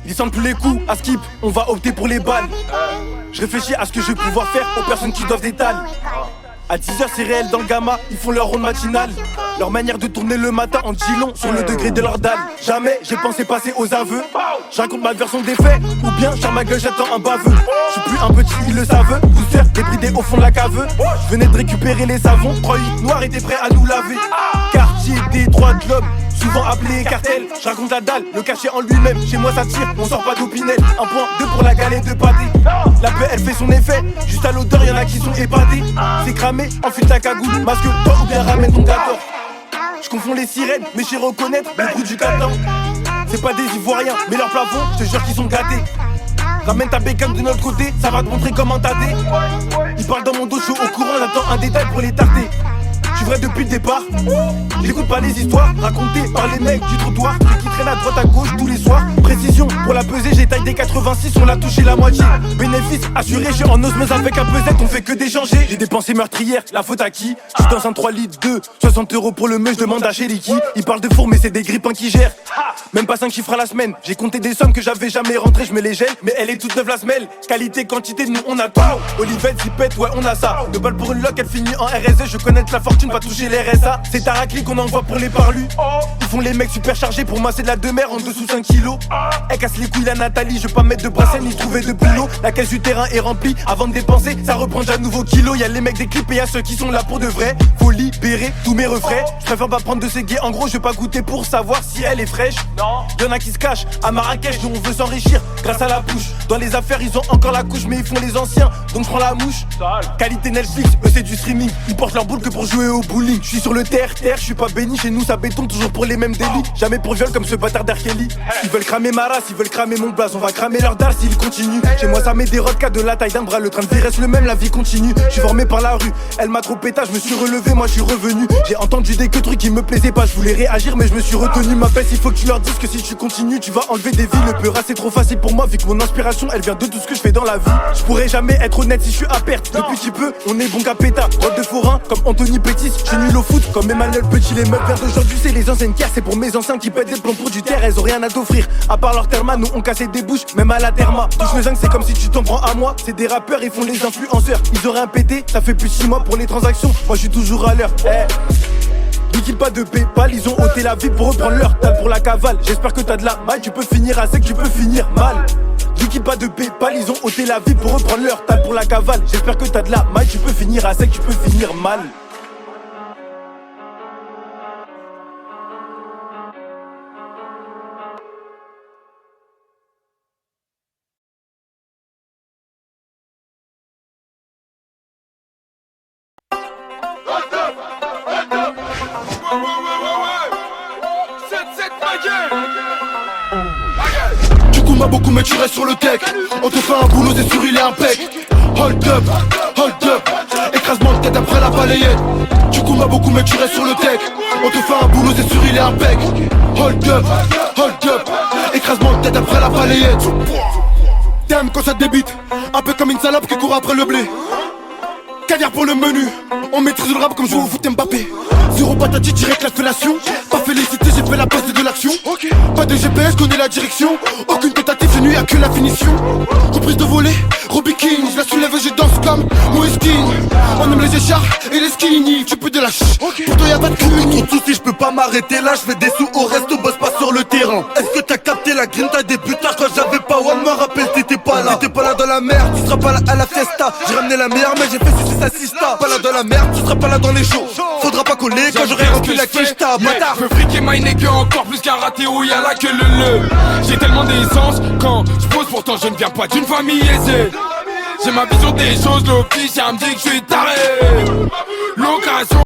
Ils sentent plus les coups, à skip, on va opter pour les balles. Je réfléchis à ce que je vais pouvoir faire aux personnes qui doivent d'étal. À 10h c'est réel dans le gamma, ils font leur ronde matinale. Leur manière de tourner le matin en chillon sur le degré de leur dalle. Jamais j'ai pensé passer aux aveux. Je raconte ma version des faits, ou bien je ma gueule j'attends un baveux. Je suis plus un petit, ils le savent. Poussière débridée au fond de la cave. Je venais de récupérer les savons, 3 8 noirs étaient prêts à nous laver. Quartier des droits de l'homme, souvent appelé cartel. Je raconte la dalle, le cachet en lui-même. Chez moi ça tire, on sort pas d'opinel. 1 point, 2 pour la galette de pâté. La paix elle fait son effet, juste à l'odeur y'en a qui sont épatés. C'est cramé, enfile ta cagoule, masque toi ou bien ramène ton gâteau. Je confonds les sirènes, mais je sais reconnaître le bruit du catin. C'est pas des ivoiriens, mais leur plafond, je te jure qu'ils sont gâtés. Ramène ta bécane de notre côté, ça va te montrer comment t'ader. Ils parlent dans mon dos, je suis au courant, j'attends un détail pour les tarder. Je suis vrai depuis le départ, j'écoute pas les histoires racontées par les mecs du trottoir qui traînent à droite à gauche tous les soirs. Précision, pour la peser j'ai taille des 86, on l'a touché la moitié. Bénéfice assuré, je suis en osmose avec un pesette, on fait que d'échanger. J'ai des pensées meurtrières, la faute à qui? Je suis dans un 3 litres 2, 60 € pour le meuble, je demande à Cheliki. Ils parlent de four mais c'est des grippins qui gèrent. Même pas 5 chiffres à la semaine, j'ai compté des sommes que j'avais jamais rentrées, je me les gèle. Mais elle est toute neuve la semelle, qualité, quantité, nous on a tout. Olivette, Zipette, ouais on a ça. 2 balles pour une loc, elle finit en RSE, je connais la fortune, va toucher les RSA. C'est Tarakli qu'on envoie pour les parlus. Ils font les mecs super chargés pour masser de la demeure en dessous 5 kilos. Elle casse les couilles la Nathalie, je veux pas mettre de bracelet ni trouver de boulot. La caisse du terrain est remplie, avant de dépenser, ça reprend déjà nouveau kilo. Y'a les mecs des clips et y'a ceux qui sont là pour de vrai. Faut libérer tous mes refrains. Je préfère pas prendre de ces gays, en gros je vais pas goûter pour savoir si elle est fraîche. Y'en a qui se cachent, à Marrakech nous on veut s'enrichir grâce à la bouche. Dans les affaires ils ont encore la couche mais ils font les anciens, donc je prends la mouche. Qualité Netflix, eux c'est du streaming. Ils portent leur boule que pour jouer au bowling. Je suis sur le terre, je suis pas béni, chez nous ça béton toujours pour les mêmes délits. Jamais pour viol comme ce bâtard d'Arkelly. Ils veulent cramer ma race, ils veulent cramer mon blaze. On va cramer leur dalle s'ils continuent. Chez moi ça met des rodkas de la taille d'un bras. Le train de vie reste le même, la vie continue. Je suis formé par la rue, elle m'a trop péta, je me suis relevé, moi je suis revenu. J'ai entendu des que trucs qui me plaisaient pas, je voulais réagir mais je me suis retenu. Ma baisse, il faut que tu leur dises que si tu continues tu vas enlever des vies. Le peur c'est trop facile pour moi vu que mon inspiration elle vient de tout ce que je fais dans la vie. Je pourrais jamais être honnête si je suis à perte. Depuis petit peu, on est bon qu'à péta. Robe de forain comme Anthony Pettis. Je suis nul au foot comme Emmanuel Petit. Les meufs verts d'aujourd'hui c'est les anciennes caisses. C'est pour mes anciens qui pètent des plombs pour du terre. Elles ont rien à t'offrir. À part leur therma, nous on cassait des bouches, même à la therma. Touche le zinc, c'est comme si tu t'en prends à moi. C'est des rappeurs, ils font les influenceurs. Ils auraient un pété, ça fait plus de 6 mois pour les transactions. Moi je suis toujours à l'heure. Liquide pas de Paypal, ils ont ôté la vie pour reprendre leur dalle pour la cavale. J'espère que t'as de la maille, tu peux finir à sec, tu peux finir mal. Liquide pas de Paypal, ils ont ôté la vie pour reprendre leur dalle pour la cavale. J'espère que t'as de la maille, tu peux finir à sec, tu peux finir mal. Du coup m'a beaucoup mais tu restes sur le deck. On te fait un boulot, c'est sûr il est impec. Hold up, écrasement de tête après la balayette. Du coup m'a beaucoup mais tu restes sur le deck. On te fait un boulot, c'est sûr il est impec. Hold up, écrasement de tête après la balayette. T'aimes quand ça te débite, un peu comme une salope qui court après le blé. Caviar pour le menu, on maîtrise le rap comme jouer au foot Mbappé. Zéro patati direct la fellation. Pas félicité, j'ai fait la passe de l'action. Pas de GPS, connais la direction. Aucune tentative, j'ai nuit à que la finition. Reprise de volée, Robbie King. Je la soulève et je danse comme Moïse King. On aime les écharpes et les skinny. Tu peux de la ch', pour toi y'a pas de cuny. Trop de soucis, je peux pas m'arrêter là. Je fais des sous au resto, bosse pas sur le terrain. Est-ce que t'as capté la grinta des putains? Quand j'avais pas one, me rappelle t'étais pas là. T'étais pas là dans la merde, tu seras pas là à la fiesta. J'ai ramené la meilleure mais j'ai fait sucer sa sista. Pas là dans la merde, tu seras pas là dans les shows. Faudra pas coller quand j'aurai rempli la quiche, ta bâtard. Je veux friquer my nigga encore plus qu'un raté où y'a là que le. J'ai tellement d'essence quand je pose, pourtant je ne viens pas d'une famille aisée. J'ai ma vision des choses, l'office, elle me dit que je suis taré. L'occasion